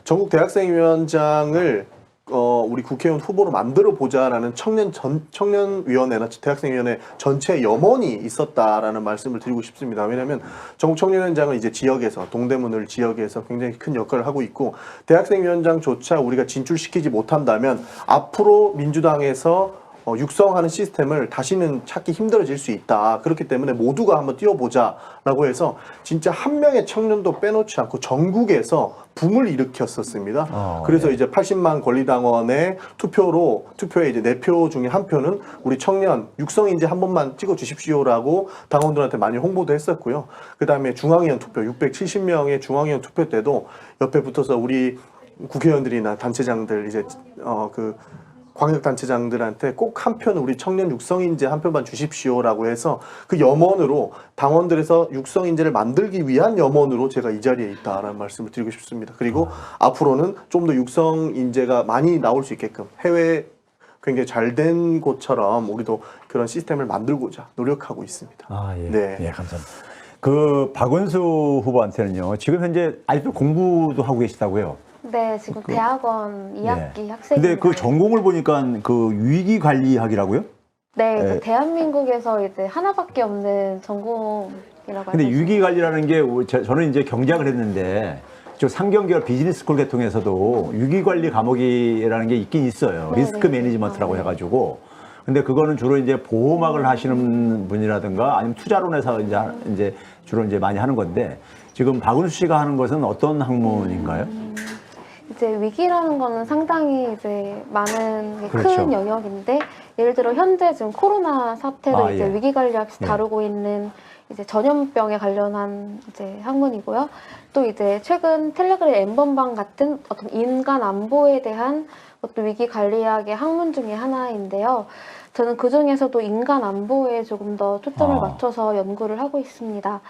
전국 대학생위원장을 우리 국회의원 후보로 만들어 보자라는 청년위원회나 대학생위원회 전체 염원이 있었다라는 말씀을 드리고 싶습니다. 왜냐하면 정청년위원장은 이제 지역에서 동대문을 지역에서 굉장히 큰 역할을 하고 있고 대학생위원장조차 우리가 진출시키지 못한다면 앞으로 민주당에서 육성하는 시스템을 다시는 찾기 힘들어질 수 있다. 그렇기 때문에 모두가 한번 뛰어보자라고 해서 진짜 한 명의 청년도 빼놓지 않고 전국에서 붐을 일으켰었습니다. 그래서 네. 이제 80만 권리당원의 투표에 이제 4표 중에 한 표는 우리 청년 육성 인재 한 번만 찍어 주십시오라고 당원들한테 많이 홍보도 했었고요. 그다음에 중앙위원 투표 670명의 중앙위원 투표 때도 옆에 붙어서 우리 국회의원들이나 단체장들 이제 광역단체장들한테 꼭 한 표는 우리 청년 육성인재 한 표만 주십시오라고 해서 그 염원으로 당원들에서 육성인재를 만들기 위한 염원으로 제가 이 자리에 있다라는 말씀을 드리고 싶습니다. 그리고 앞으로는 좀 더 육성인재가 많이 나올 수 있게끔 해외 굉장히 잘 된 곳처럼 우리도 그런 시스템을 만들고자 노력하고 있습니다. 예. 네. 예, 감사합니다. 그 박원수 후보한테는요, 지금 현재 아직도 공부도 하고 계시다고요? 네, 지금 대학원 2학기 네. 학생입니다. 근데 그 전공을 보니까 그 위기관리학이라고요? 네, 네. 대한민국에서 이제 하나밖에 없는 전공이라고 알고 근데 있습니다. 위기관리라는 게 저는 이제 경작을 했는데 저 상경계열 비즈니스 스쿨 계통에서도 위기관리 과목이라는 게 있긴 있어요. 네, 리스크 네. 매니지먼트라고 네. 해가지고. 근데 그거는 주로 이제 보호막을 하시는 분이라든가 아니면 투자론에서 이제 주로 이제 많이 하는 건데 지금 박은수 씨가 하는 것은 어떤 학문인가요? 이제 위기라는 거는 상당히 이제 많은 게 그렇죠. 큰 영역인데 예를 들어 현재 지금 코로나 사태로 이제 예. 위기 관리학 예. 다루고 있는 이제 전염병에 관련한 이제 학문이고요. 또 이제 최근 텔레그램 N번방 같은 어떤 인간 안보에 대한 어떤 위기 관리학의 학문 중에 하나인데요. 저는 그 중에서도 인간 안보에 조금 더 초점을 맞춰서 연구를 하고 있습니다.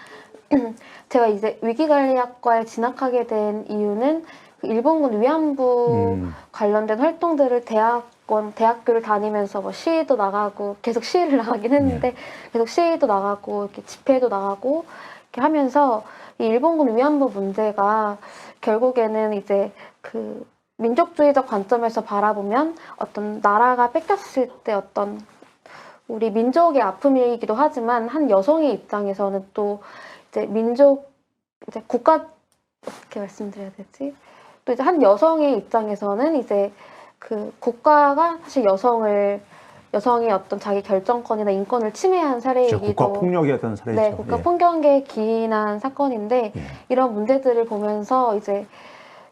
제가 이제 위기관리학과에 진학하게 된 이유는 그 일본군 위안부 관련된 활동들을 대학교를 다니면서 뭐 시위도 나가고 계속 시위를 나가긴 했는데 계속 시위도 나가고 이렇게 집회도 나가고 이렇게 하면서 이 일본군 위안부 문제가 결국에는 이제 그 민족주의적 관점에서 바라보면 어떤 나라가 뺏겼을 때 어떤 우리 민족의 아픔이기도 하지만 한 여성의 입장에서는 또 이제 이제 국가 어떻게 말씀드려야 되지? 또 이제 한 여성의 입장에서는 이제 그 국가가 사실 여성의 어떤 자기 결정권이나 인권을 침해한 사례이기도 국가 폭력의 어떤 사례죠. 네, 국가 폭력에 기인한 사건인데 이런 문제들을 보면서 이제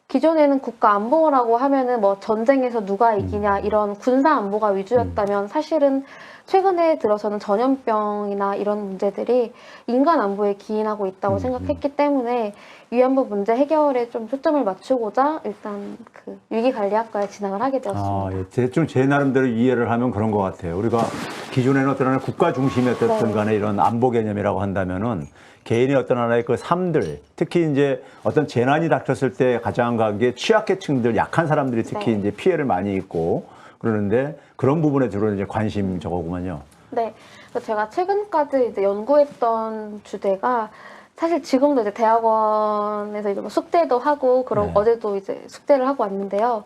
기존에는 국가 안보라고 하면은 뭐 전쟁에서 누가 이기냐 이런 군사 안보가 위주였다면 사실은 최근에 들어서는 전염병이나 이런 문제들이 인간 안보에 기인하고 있다고 생각했기 때문에 위안부 문제 해결에 좀 초점을 맞추고자 일단 그 위기관리학과에 진학을 하게 되었습니다. 대충 제 나름대로 이해를 하면 그런 것 같아요. 우리가 기존에는 어떤 하나의 국가 중심이었던 간에 이런 안보 개념이라고 한다면은 개인의 어떤 하나의 그 삶들, 특히 이제 어떤 재난이 닥쳤을 때 가장 게 취약계층들, 약한 사람들이 특히 이제 피해를 많이 입고 그러는데 그런 부분에 주로 이제 관심 저거구만요. 네, 그래서 제가 최근까지 이제 연구했던 주제가 사실 지금도 이제 대학원에서 이제 뭐 숙제도 하고 그런 어제도 이제 숙제를 하고 왔는데요.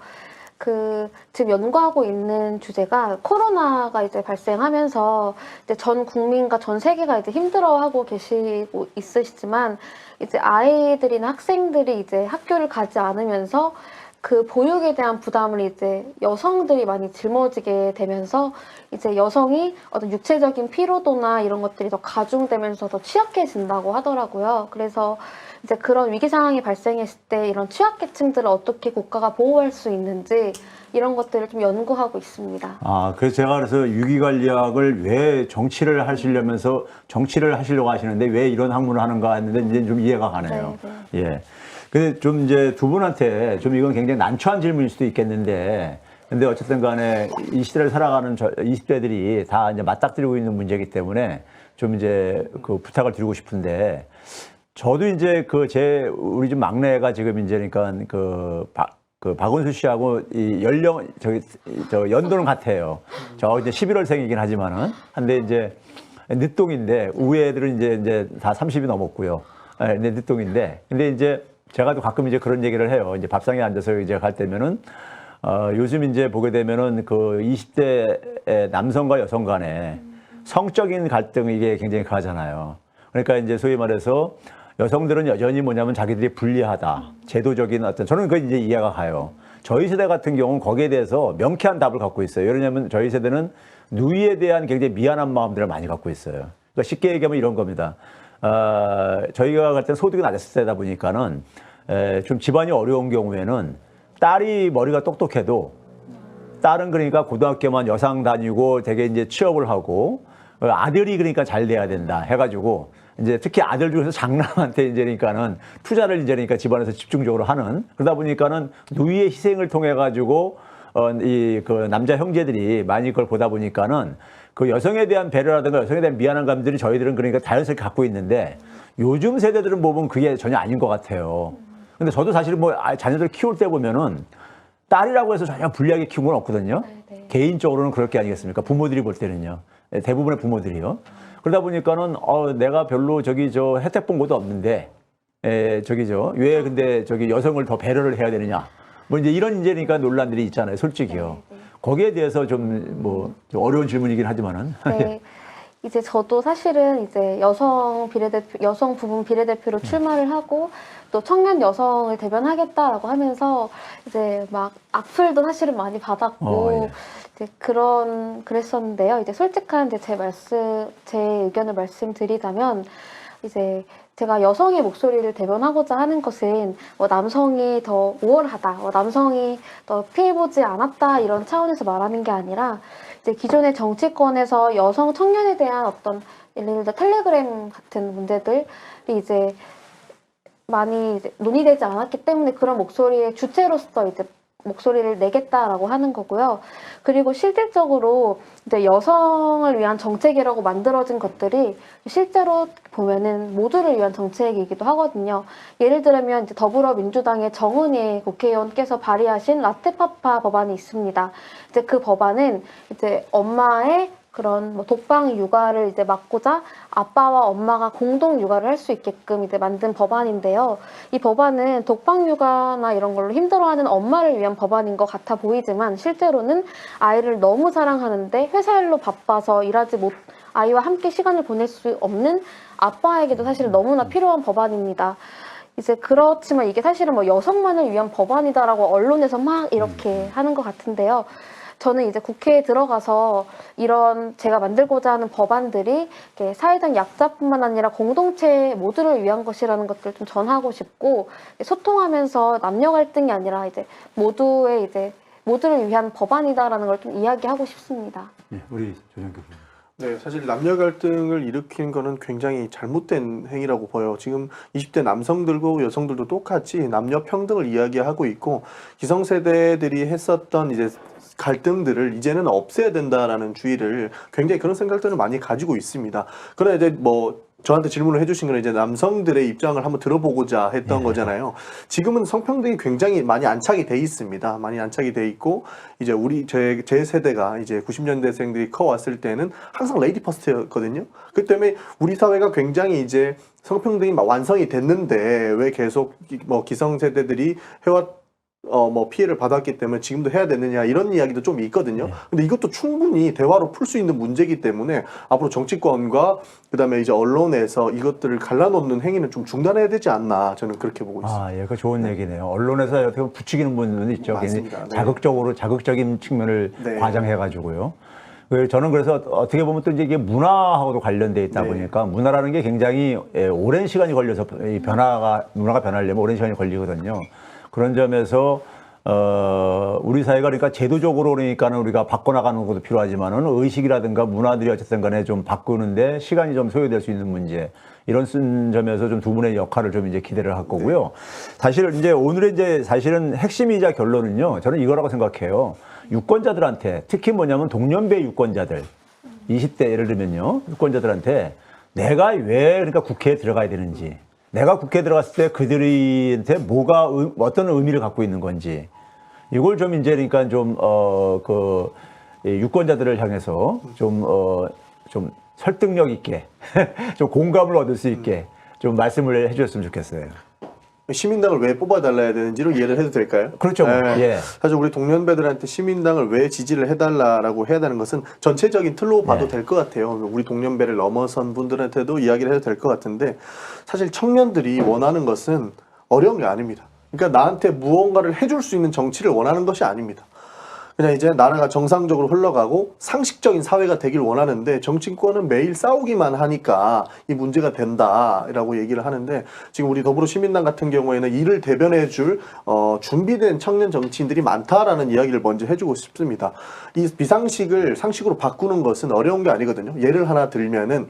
그 지금 연구하고 있는 주제가 코로나가 이제 발생하면서 이제 전 국민과 전 세계가 이제 힘들어하고 계시고 있으시지만 이제 아이들이나 학생들이 이제 학교를 가지 않으면서 그 보육에 대한 부담을 이제 여성들이 많이 짊어지게 되면서 이제 여성이 어떤 육체적인 피로도나 이런 것들이 더 가중되면서 더 취약해진다고 하더라고요. 그래서 이제 그런 위기 상황이 발생했을 때 이런 취약계층들을 어떻게 국가가 보호할 수 있는지 이런 것들을 좀 연구하고 있습니다. 그래서 제가 그래서 위기관리학을 왜 정치를 하시려고 하시는데 왜 이런 학문을 하는가 했는데 이제 좀 이해가 가네요. 네. 예. 근데 좀 이제 두 분한테 좀 이건 굉장히 난처한 질문일 수도 있겠는데 근데 어쨌든 간에 이 시대를 살아가는 20대들이 다 이제 맞닥뜨리고 있는 문제이기 때문에 좀 이제 그 부탁을 드리고 싶은데 저도 이제 우리 집 막내가 지금 이제 그러니까 박원수 씨하고 이 연도는 같아요. 저 이제 11월생이긴 하지만은 근데 이제 늦동인데 우리 애들은 이제 다 30이 넘었고요. 근데 늦동인데 근데 이제 제가 또 가끔 이제 그런 얘기를 해요. 이제 밥상에 앉아서 이제 갈 때면은 요즘 이제 보게 되면은 그 20대 남성과 여성 간에 성적인 갈등이 이게 굉장히 강하잖아요. 그러니까 이제 소위 말해서 여성들은 여전히 뭐냐면 자기들이 불리하다. 제도적인 어떤, 저는 그게 이제 이해가 가요. 저희 세대 같은 경우는 거기에 대해서 명쾌한 답을 갖고 있어요. 왜냐하면 저희 세대는 누이에 대한 굉장히 미안한 마음들을 많이 갖고 있어요. 그러니까 쉽게 얘기하면 이런 겁니다. 저희가 갈 때 소득이 낮았을 때다 보니까는 좀 집안이 어려운 경우에는 딸이 머리가 똑똑해도 딸은 그러니까 고등학교만 여상 다니고 되게 이제 취업을 하고 아들이 그러니까 잘 돼야 된다 해가지고 이제 특히 아들 중에서 장남한테 이제 그러니까는 투자를 이제 그러니까 집안에서 집중적으로 하는 그러다 보니까는 누이의 희생을 통해 가지고 이 그 남자 형제들이 많이 그걸 보다 보니까는 그 여성에 대한 배려라든가 여성에 대한 미안한 감들이 저희들은 그러니까 자연스럽게 갖고 있는데 요즘 세대들은 보면 그게 전혀 아닌 것 같아요. 근데 저도 사실 뭐 자녀들 키울 때 보면은 딸이라고 해서 전혀 불리하게 키운 건 없거든요. 네. 개인적으로는 그럴 게 아니겠습니까? 부모들이 볼 때는요. 대부분의 부모들이요. 그러다 보니까는 내가 별로 저기 저 혜택 본 것도 없는데 저기 저 왜 근데 저기 여성을 더 배려를 해야 되느냐. 뭐 이제 이런 이제 그러니까 논란들이 있잖아요. 솔직히요. 네. 거기에 대해서 좀 어려운 질문이긴 하지만은. 네. 이제 저도 사실은 이제 여성 부분 비례대표로 출마를 하고 또 청년 여성을 대변하겠다라고 하면서 이제 막 악플도 사실은 많이 받았고 예. 이제 그랬었는데요. 이제 솔직한 제 의견을 말씀드리자면 이제 제가 여성의 목소리를 대변하고자 하는 것은 뭐 남성이 더 우월하다, 남성이 더 피해보지 않았다 이런 차원에서 말하는 게 아니라 이제 기존의 정치권에서 여성 청년에 대한 어떤 예를 들어 텔레그램 같은 문제들이 이제 많이 이제 논의되지 않았기 때문에 그런 목소리의 주체로서 이제 목소리를 내겠다라고 하는 거고요. 그리고 실질적으로 이제 여성을 위한 정책이라고 만들어진 것들이 실제로 보면은 모두를 위한 정책이기도 하거든요. 예를 들면 이제 더불어민주당의 정은희 국회의원께서 발의하신 라떼파파 법안이 있습니다. 이제 그 법안은 이제 엄마의 그런 뭐 독방 육아를 이제 막고자 아빠와 엄마가 공동 육아를 할 수 있게끔 이제 만든 법안인데요. 이 법안은 독방 육아나 이런 걸로 힘들어하는 엄마를 위한 법안인 것 같아 보이지만 실제로는 아이를 너무 사랑하는데 회사 일로 바빠서 아이와 함께 시간을 보낼 수 없는 아빠에게도 사실 너무나 필요한 법안입니다. 이제 그렇지만 이게 사실은 뭐 여성만을 위한 법안이다라고 언론에서 막 이렇게 하는 것 같은데요. 저는 이제 국회에 들어가서 이런 제가 만들고자 하는 법안들이 사회적 약자뿐만 아니라 공동체 모두를 위한 것이라는 것들을 좀 전하고 싶고 소통하면서 남녀 갈등이 아니라 이제 모두를 위한 법안이다라는 걸 좀 이야기하고 싶습니다. 네, 우리 조정 교수님. 네, 사실 남녀 갈등을 일으키는 거는 굉장히 잘못된 행위라고 보여요. 지금 20대 남성들고 여성들도 똑같이 남녀 평등을 이야기하고 있고 기성세대들이 했었던 이제 갈등들을 이제는 없애야 된다라는 주의를 굉장히 그런 생각들을 많이 가지고 있습니다. 그러나 이제 뭐 저한테 질문을 해주신 건 이제 남성들의 입장을 한번 들어보고자 했던 거잖아요. 지금은 성평등이 굉장히 많이 안착이 돼 있습니다. 많이 안착이 돼 있고 이제 제 세대가 이제 90년대생들이 커왔을 때는 항상 레이디 퍼스트였거든요. 그 때문에 우리 사회가 굉장히 이제 성평등이 막 완성이 됐는데 왜 계속 뭐 기성세대들이 뭐 피해를 받았기 때문에 지금도 해야 되느냐 이런 이야기도 좀 있거든요. 근데 이것도 충분히 대화로 풀 수 있는 문제이기 때문에 앞으로 정치권과 그다음에 이제 언론에서 이것들을 갈라놓는 행위는 좀 중단해야 되지 않나 저는 그렇게 보고 있습니다. 예, 그 좋은 얘기네요. 언론에서 어떻게 보면 부추기는 부분은 있죠. 맞습니다. 네. 자극적인 측면을 네. 과장해가지고요. 저는 그래서 어떻게 보면 또 이제 이게 문화하고도 관련돼 있다 네. 보니까 문화라는 게 굉장히 오랜 시간이 걸려서 문화가 변하려면 오랜 시간이 걸리거든요. 그런 점에서 우리 사회가 그러니까 제도적으로 그러니까는 우리가 바꿔나가는 것도 필요하지만은 의식이라든가 문화들이 어쨌든 간에 좀 바꾸는데 시간이 좀 소요될 수 있는 문제 이런 점에서 좀 두 분의 역할을 좀 이제 기대를 할 거고요. 사실 이제 오늘의 이제 사실은 핵심이자 결론은요. 저는 이거라고 생각해요. 유권자들한테 특히 뭐냐면 동년배 유권자들 20대 예를 들면요. 유권자들한테 내가 왜 그러니까 국회에 들어가야 되는지 내가 국회에 들어갔을 때 그들한테 어떤 의미를 갖고 있는 건지 이걸 좀 이제 그러니까 좀 유권자들을 향해서 좀 설득력 있게 좀 공감을 얻을 수 있게 좀 말씀을 해주셨으면 좋겠어요. 시민당을 왜 뽑아달라야 되는지를 이해를 해도 될까요? 그렇죠. 예. 사실 우리 동년배들한테 시민당을 왜 지지를 해달라고 해야 되는 것은 전체적인 틀로 봐도 될 것 같아요. 우리 동년배를 넘어선 분들한테도 이야기를 해도 될 것 같은데 사실 청년들이 원하는 것은 어려운 게 아닙니다. 그러니까 나한테 무언가를 해줄 수 있는 정치를 원하는 것이 아닙니다. 그냥 이제 나라가 정상적으로 흘러가고 상식적인 사회가 되길 원하는데 정치권은 매일 싸우기만 하니까 이 문제가 된다라고 얘기를 하는데 지금 우리 더불어시민당 같은 경우에는 이를 대변해 줄 준비된 청년 정치인들이 많다라는 이야기를 먼저 해주고 싶습니다. 이 비상식을 상식으로 바꾸는 것은 어려운 게 아니거든요. 예를 하나 들면은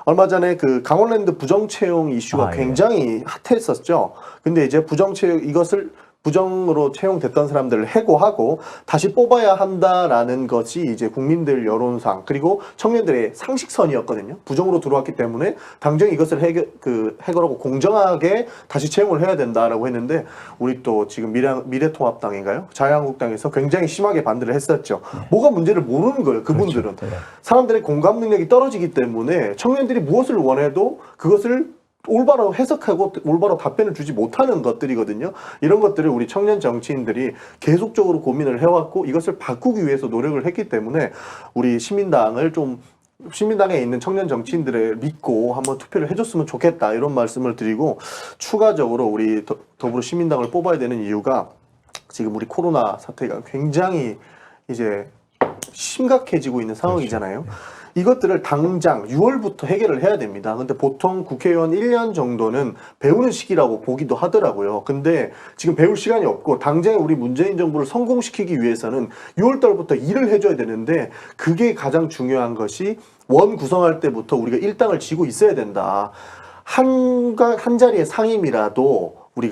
얼마 전에 그 강원랜드 부정채용 이슈가 굉장히 핫했었죠. 근데 이제 부정채용 이것을 부정으로 채용됐던 사람들을 해고하고 다시 뽑아야 한다라는 것이 이제 국민들 여론상 그리고 청년들의 상식선이었거든요. 부정으로 들어왔기 때문에 당장 이것을 해결하고 공정하게 다시 채용을 해야 된다라고 했는데 우리 또 지금 미래통합당인가요? 자유한국당에서 굉장히 심하게 반대를 했었죠. 뭐가 문제를 모르는 거예요. 그분들은. 그렇죠. 사람들의 공감 능력이 떨어지기 때문에 청년들이 무엇을 원해도 그것을 올바로 해석하고 올바로 답변을 주지 못하는 것들이거든요. 이런 것들을 우리 청년 정치인들이 계속적으로 고민을 해왔고 이것을 바꾸기 위해서 노력을 했기 때문에 우리 시민당에 있는 청년 정치인들을 믿고 한번 투표를 해줬으면 좋겠다 이런 말씀을 드리고 추가적으로 우리 더불어시민당을 뽑아야 되는 이유가 지금 우리 코로나 사태가 굉장히 이제 심각해지고 있는 상황이잖아요. 그렇죠. 이것들을 당장 6월부터 해결을 해야 됩니다. 근데 보통 국회의원 1년 정도는 배우는 시기라고 보기도 하더라고요. 근데 지금 배울 시간이 없고 당장 우리 문재인 정부를 성공시키기 위해서는 6월 달부터 일을 해줘야 되는데 그게 가장 중요한 것이 원 구성할 때부터 우리가 일당을 쥐고 있어야 된다. 한 자리의 상임이라도 우리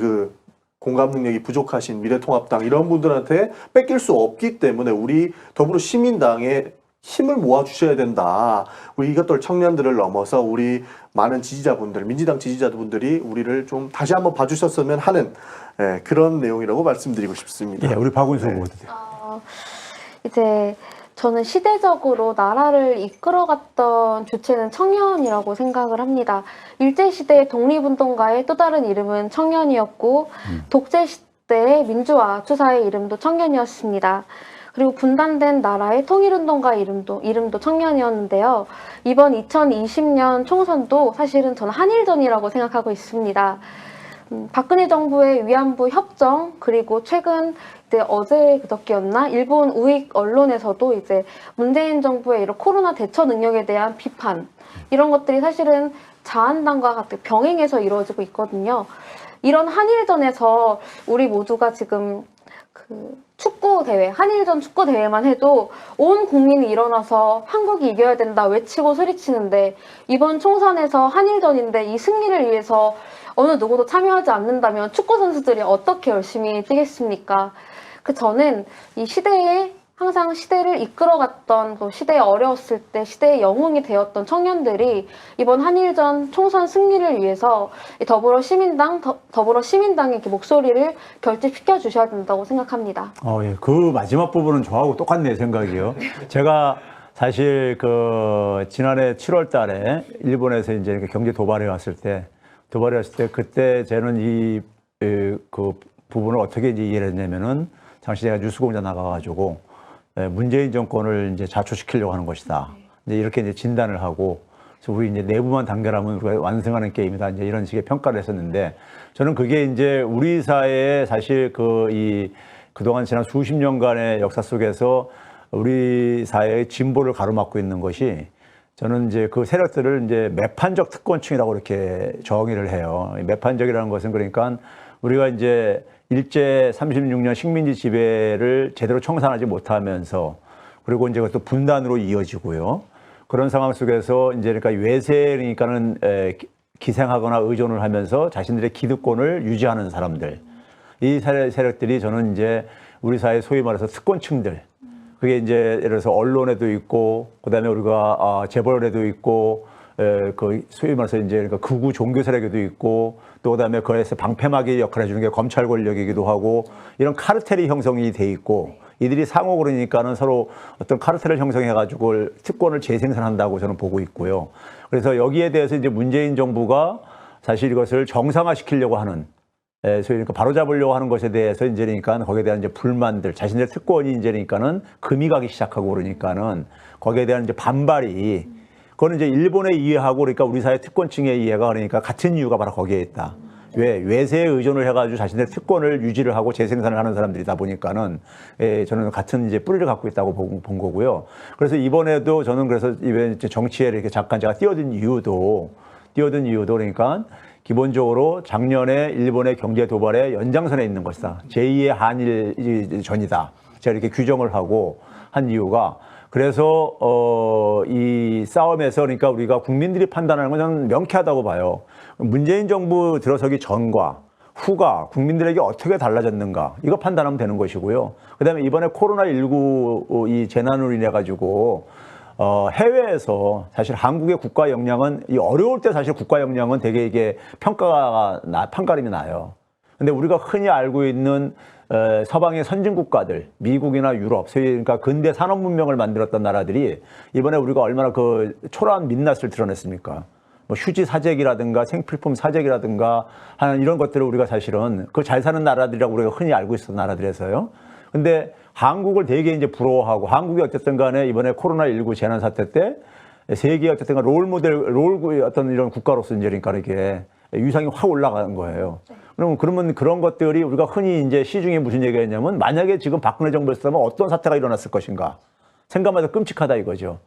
공감 능력이 부족하신 미래통합당 이런 분들한테 뺏길 수 없기 때문에 우리 더불어시민당에 힘을 모아주셔야 된다. 우리 이것들 청년들을 넘어서 우리 많은 지지자분들, 민주당 지지자분들이 우리를 좀 다시 한번 봐주셨으면 하는 그런 내용이라고 말씀드리고 싶습니다. 예, 우리 박은수 후보도 이제 저는 시대적으로 나라를 이끌어갔던 주체는 청년이라고 생각을 합니다. 일제시대의 독립운동가의 또 다른 이름은 청년이었고 독재시대의 민주화 투사의 이름도 청년이었습니다. 그리고 분단된 나라의 통일운동가 이름도 청년이었는데요. 이번 2020년 총선도 사실은 저는 한일전이라고 생각하고 있습니다. 박근혜 정부의 위안부 협정 그리고 최근 어제 그저께였나 일본 우익 언론에서도 이제 문재인 정부의 이런 코로나 대처 능력에 대한 비판 이런 것들이 사실은 자한당과 같은 병행해서 이루어지고 있거든요. 이런 한일전에서 우리 모두가 지금 축구 대회, 한일전 축구 대회만 해도 온 국민이 일어나서 한국이 이겨야 된다 외치고 소리치는데 이번 총선에서 한일전인데 이 승리를 위해서 어느 누구도 참여하지 않는다면 축구 선수들이 어떻게 열심히 뛰겠습니까? 저는 이 시대에 항상 시대를 이끌어갔던 시대에 어려웠을 때 시대의 영웅이 되었던 청년들이 이번 한일전 총선 승리를 위해서 더불어시민당의 목소리를 결집시켜 주셔야 된다고 생각합니다. 예. 그 마지막 부분은 저하고 똑같네 생각이요. 제가 사실 지난해 7월 달에 일본에서 이제 경제 도발해 왔을 때 그때 저는 그 부분을 어떻게 이해를 했냐면은 당시 제가 뉴스공장 나가가지고 문재인 정권을 이제 자초시키려고 하는 것이다. 이제 이렇게 이제 진단을 하고, 그래서 우리 이제 내부만 단결하면 우리가 완성하는 게임이다. 이제 이런 식의 평가를 했었는데, 저는 그게 이제 우리 사회에 사실 그동안 지난 수십 년간의 역사 속에서 우리 사회의 진보를 가로막고 있는 것이 저는 이제 그 세력들을 이제 매판적 특권층이라고 이렇게 정의를 해요. 매판적이라는 것은 그러니까 우리가 이제 일제 36년 식민지 지배를 제대로 청산하지 못하면서 그리고 이제 그것도 분단으로 이어지고요. 그런 상황 속에서 이제 그러니까 외세니까는 기생하거나 의존을 하면서 자신들의 기득권을 유지하는 사람들. 이 세력들이 저는 이제 우리 사회 소위 말해서 특권층들. 그게 이제 예를 들어서 언론에도 있고, 그다음에 우리가 재벌에도 있고, 소위 말해서 이제 그러니까 극우 종교 세력에도 있고, 또 그다음에 거기에서 방패막이 역할을 해주는 게 검찰 권력이기도 하고, 이런 카르텔이 형성이 돼 있고, 이들이 상호 그러니까는 서로 어떤 카르텔을 형성해가지고 특권을 재생산한다고 저는 보고 있고요. 그래서 여기에 대해서 이제 문재인 정부가 사실 이것을 정상화시키려고 하는 소위 그러니까 바로잡으려고 하는 것에 대해서 이제 그러니까 거기에 대한 이제 불만들, 자신들 특권이 이제 그러니까는 금이 가기 시작하고 그러니까는 거기에 대한 이제 반발이 그거는 이제 일본의 이해하고 그러니까 우리 사회 특권층의 이해가 그러니까 같은 이유가 바로 거기에 있다. 왜 외세에 의존을 해가지고 자신의 특권을 유지를 하고 재생산을 하는 사람들이다 보니까는 저는 같은 이제 뿌리를 갖고 있다고 본 거고요. 그래서 이번에도 저는 그래서 이번 정치에 이렇게 잠깐 제가 뛰어든 이유도 그러니까 기본적으로 작년에 일본의 경제 도발의 연장선에 있는 것이다. 제2의 한일전이다. 제가 이렇게 규정을 하고 한 이유가 그래서 이 싸움에서 그러니까 우리가 국민들이 판단하는 건 저는 명쾌하다고 봐요. 문재인 정부 들어서기 전과 후가 국민들에게 어떻게 달라졌는가 이거 판단하면 되는 것이고요. 그다음에 이번에 코로나19 이 재난으로 인해 가지고 해외에서 사실 한국의 국가 역량은 이 어려울 때 사실 국가 역량은 되게 이게 판가름이 나요. 근데 우리가 흔히 알고 있는 서방의 선진 국가들, 미국이나 유럽, 소위 그러니까 근대 산업 문명을 만들었던 나라들이 이번에 우리가 얼마나 그 초라한 민낯을 드러냈습니까? 뭐 휴지 사재기라든가 생필품 사재기라든가 하는 이런 것들을 우리가 사실은 그 잘 사는 나라들이라고 우리가 흔히 알고 있었던 나라들에서요. 근데 한국을 되게 이제 부러워하고 한국이 어쨌든 간에 이번에 코로나19 재난 사태 때 세계의 어쨌든 간 롤 어떤 이런 국가로서 이제 그러니까 이렇게 위상이 확 올라간 거예요. 그러면 그런 것들이 우리가 흔히 이제 시중에 무슨 얘기가 있냐면 만약에 지금 박근혜 정부였으면 어떤 사태가 일어났을 것인가 생각만 해도 끔찍하다 이거죠.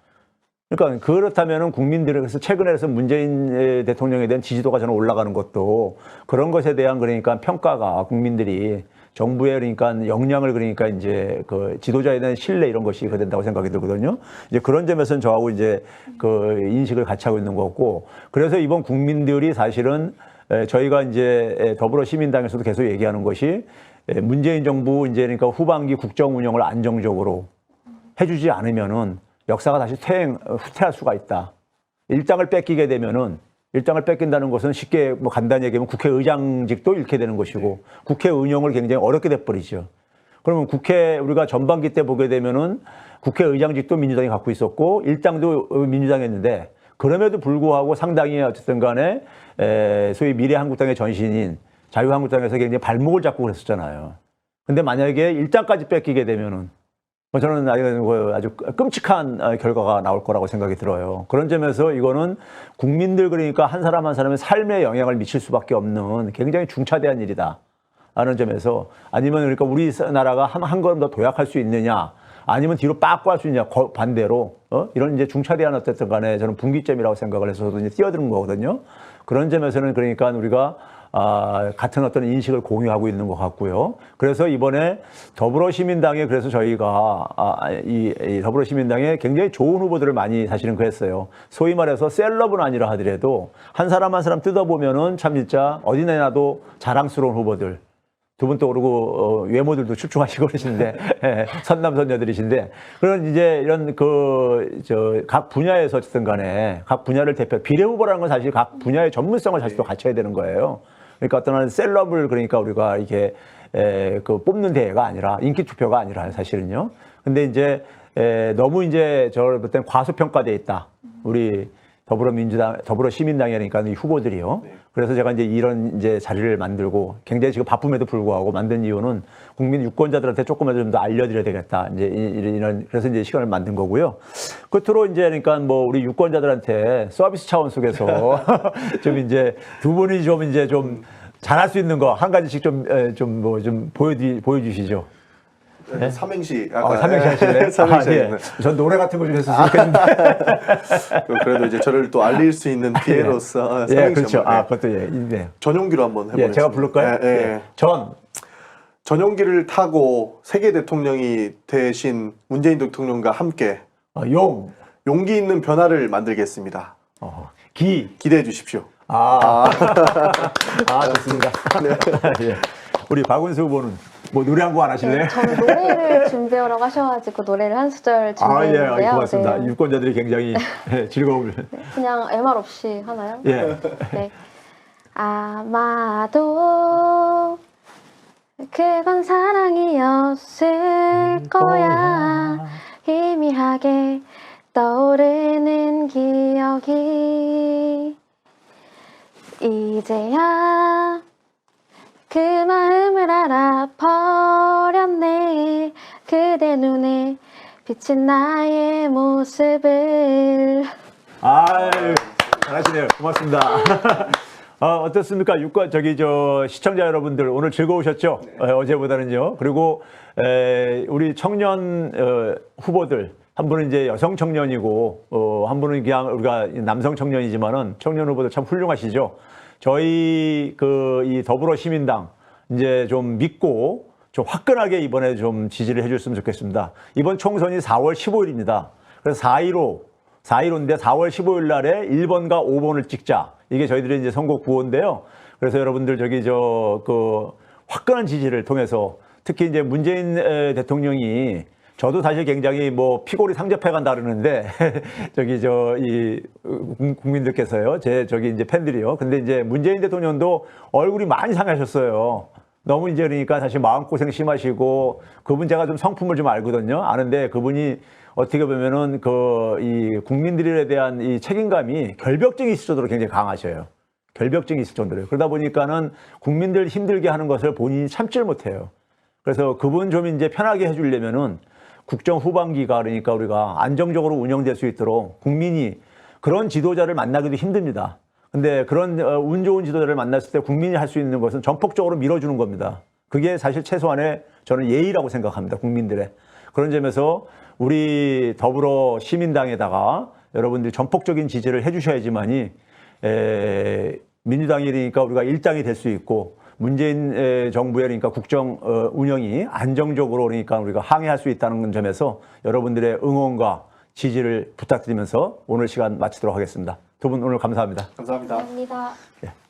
그러니까 그렇다면은 국민들은 그래서 최근에서 문재인 대통령에 대한 지지도가 저는 올라가는 것도 그런 것에 대한 그러니까 평가가 국민들이 정부의 그러니까 역량을 그러니까 이제 그 지도자에 대한 신뢰 이런 것이 된다고 생각이 들거든요. 이제 그런 점에서는 저하고 이제 그 인식을 같이 하고 있는 거고 그래서 이번 국민들이 사실은 저희가 이제 더불어시민당에서도 계속 얘기하는 것이 문재인 정부 이제 그러니까 후반기 국정 운영을 안정적으로 해주지 않으면은 역사가 다시 후퇴할 수가 있다. 일당을 뺏긴다는 것은 쉽게 뭐 간단히 얘기하면 국회의장직도 잃게 되는 것이고 국회 운영을 굉장히 어렵게 돼버리죠. 그러면 우리가 전반기 때 보게 되면은 국회의장직도 민주당이 갖고 있었고 일당도 민주당이 했는데 그럼에도 불구하고 상당히 어쨌든 간에 소위 미래한국당의 전신인 자유한국당에서 굉장히 발목을 잡고 그랬었잖아요. 근데 만약에 일당까지 뺏기게 되면은 저는 아주 끔찍한 결과가 나올 거라고 생각이 들어요. 그런 점에서 이거는 국민들 그러니까 한 사람 한 사람의 삶에 영향을 미칠 수밖에 없는 굉장히 중차대한 일이다 하는 점에서 아니면 그러니까 우리나라가 한 걸음 더 도약할 수 있느냐 아니면 뒤로 빠꾸 할 수 있느냐 반대로 이런 이제 중차대한 어쨌든 간에 저는 분기점이라고 생각을 해서 저도 이제 뛰어드는 거거든요. 그런 점에서는 그러니까 우리가 같은 어떤 인식을 공유하고 있는 것 같고요. 그래서 이번에 더불어시민당에 그래서 저희가 이 더불어시민당에 굉장히 좋은 후보들을 많이 사실은 그랬어요. 소위 말해서 셀럽은 아니라 하더라도 한 사람 한 사람 뜯어보면은 참 진짜 어디 내놔도 자랑스러운 후보들. 두 분 또 오르고 외모들도 출중하시고 그러시는데 선남선녀들이신데 그런 이제 이런 각 분야에서 어쨌든 간에 각 분야를 비례 후보라는 건 사실 각 분야의 전문성을 사실 또 갖춰야 되는 거예요. 그러니까 어떤 셀럽을 그러니까 우리가 이렇게 뽑는 대회가 아니라 인기 투표가 아니라 사실은요. 근데 이제 너무 이제 저를 볼 땐 과소평가돼 있다. 우리 더불어시민당이 그러니까 이 후보들이요. 그래서 제가 이제 이런 이제 자리를 만들고 굉장히 지금 바쁨에도 불구하고 만든 이유는 국민 유권자들한테 조금이라도 좀 더 알려드려야 되겠다. 이제 그래서 이제 시간을 만든 거고요. 끝으로 이제 그러니까 뭐 우리 유권자들한테 서비스 차원 속에서 좀 이제 두 분이 좀 이제 좀 잘할 수 있는 거 한 가지씩 좀 보여주시죠. 네? 삼행시. 삼행시 하실래요? 삼행시. 예. 전 노래 같은 거 좀 했으면 좋겠는데. 그래도 이제 저를 또 알릴 수 있는 기회로서 예, 그렇죠. 그것도 예, 네. 전용기로 한번 해보겠습니다. 예, 제가 부를까요? 예. 전용기를 타고 세계 대통령이 되신 문재인 대통령과 함께 용기 있는 변화를 만들겠습니다. 기대해 주십시오. 좋습니다. 네. 예. 우리 박은수 후보는 뭐 노래 한 곡 안 하실래요? 네, 저는 노래를 준비하라고 하셔가지고 노래를 한 소절 준비했는데요. 예, 고맙습니다. 네. 유권자들이 굉장히 즐거움을. 네, 그냥 MR 없이 하나요? 예. 네. 아마도 그건 사랑이었을 거야. 희미하게 떠오르는 기억이 이제야 그 마음을 알아버렸네. 그대 눈에 비친 나의 모습을. 아유, 잘하시네요. 고맙습니다. 어떻습니까? 시청자 여러분들 오늘 즐거우셨죠? 어제보다는요. 그리고 우리 청년 후보들 한 분은 이제 여성 청년이고 한 분은 그냥 우리가 남성 청년이지만은 청년 후보들 참 훌륭하시죠. 저희 이 더불어시민당 이제 좀 믿고 좀 화끈하게 이번에 좀 지지를 해줬으면 좋겠습니다. 이번 총선이 4월 15일입니다. 그래서 4.15인데 4월 15일 날에 1번과 5번을 찍자. 이게 저희들의 이제 선거 구호인데요. 그래서 여러분들 화끈한 지지를 통해서 특히 이제 문재인 대통령이 저도 사실 굉장히 피골이 상접해 간다 그러는데 국민들께서요. 이제 팬들이요. 근데 이제 문재인 대통령도 얼굴이 많이 상하셨어요. 너무 이제 그러니까 사실 마음고생 심하시고 그분 제가 좀 성품을 좀 알거든요. 아는데 그분이 어떻게 보면은 이 국민들에 대한 이 책임감이 결벽증이 있을 정도로 굉장히 강하셔요. 결벽증이 있을 정도로요. 그러다 보니까는 국민들 힘들게 하는 것을 본인이 참지를 못해요. 그래서 그분 좀 이제 편하게 해주려면은 국정 후반기가 그러니까 우리가 안정적으로 운영될 수 있도록 국민이 그런 지도자를 만나기도 힘듭니다. 근데 그런 운 좋은 지도자를 만났을 때 국민이 할 수 있는 것은 전폭적으로 밀어주는 겁니다. 그게 사실 최소한의 저는 예의라고 생각합니다. 국민들의. 그런 점에서 우리 더불어 시민당에다가 여러분들이 전폭적인 지지를 해주셔야지만이 민주당이 그러니까 우리가 일당이 될 수 있고 문재인 정부의 그러니까 국정 운영이 안정적으로 그러니까 우리가 항해할 수 있다는 점에서 여러분들의 응원과 지지를 부탁드리면서 오늘 시간 마치도록 하겠습니다. 두 분 오늘 감사합니다. 감사합니다. 감사합니다. 예.